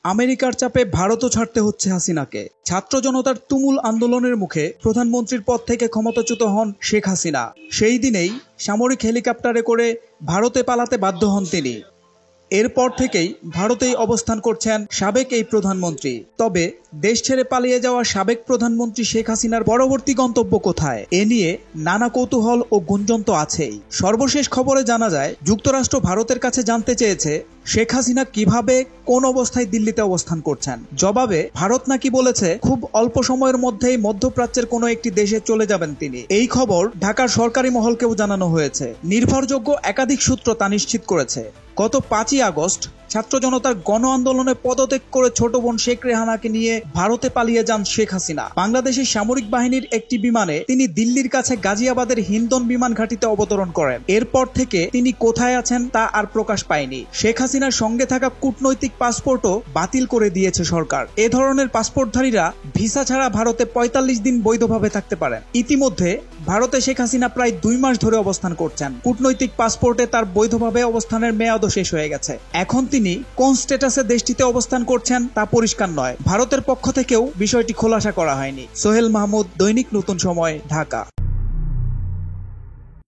আমেরিকার চাপে ভারতও ছাড়তে হচ্ছে হাসিনাকে। ছাত্র জনতার তুমুল আন্দোলনের মুখে প্রধানমন্ত্রীর পদ থেকে ক্ষমতাচ্যুত হন শেখ হাসিনা। সেই দিনেই সামরিক হেলিকপ্টারে করে ভারতে পালাতে বাধ্য হন তিনি। এরপর থেকেই ভারতেই অবস্থান করছেন সাবেক এই প্রধানমন্ত্রী। তবে দেশ ছেড়ে পালিয়ে যাওয়া সাবেক প্রধানমন্ত্রী শেখ হাসিনার পরবর্তী গন্তব্য কোথায়, এ নিয়ে নানা কৌতূহল ও গুঞ্জন তো আছেই। সর্বশেষ খবরে জানা যায়, যুক্তরাষ্ট্র ভারতের কাছে জানতে চেয়েছে শেখ হাসিনা কিভাবে কোন অবস্থায় দিল্লিতে অবস্থান করছেন। জবাবে ভারত নাকি বলেছে খুব অল্প সময়ের মধ্যেই মধ্যপ্রাচ্যের কোনো একটি দেশে চলে যাবেন তিনি। এই খবর ঢাকার সরকারি মহলকেও জানানো হয়েছে। নির্ভরযোগ্য একাধিক সূত্র তা নিশ্চিত করেছে। গত 5ই আগস্ট ছাত্র জনতার গণ আন্দোলনে পদত্যাগ করে ছোট বোন শেখ রেহানাকে নিয়ে ভারতে পালিয়ে যান শেখ হাসিনা। বাংলাদেশের সামরিক বাহিনীর একটি বিমানে তিনি দিল্লির কাছে গাজিয়াবাদের হিন্দন বিমান ঘাঁটিতে অবতরণ করেন। এরপর থেকে তিনি কোথায় আছেন তা আর প্রকাশ পায়নি। শেখ হাসিনার সঙ্গে থাকা কূটনৈতিক পাসপোর্টও বাতিল করে দিয়েছে সরকার। এ ধরনের পাসপোর্টধারীরা ভিসা ছাড়া ভারতে 45 দিন বৈধভাবে থাকতে পারেন। ইতিমধ্যে ভারতে শেখ হাসিনা প্রায় 2 মাস ধরে অবস্থান করছেন। কূটনৈতিক পাসপোর্টে তার বৈধভাবে অবস্থানের মেয়াদও শেষ হয়ে গেছে। এখন তিনি কোন স্ট্যাটাসে দেশটিতে অবস্থান করছেন তা পরিষ্কার নয়। ভারতের পক্ষ থেকেও বিষয়টি খোলাসা করা হয়নি। সোহেল মাহমুদ, দৈনিক নতুন সময়, ঢাকা।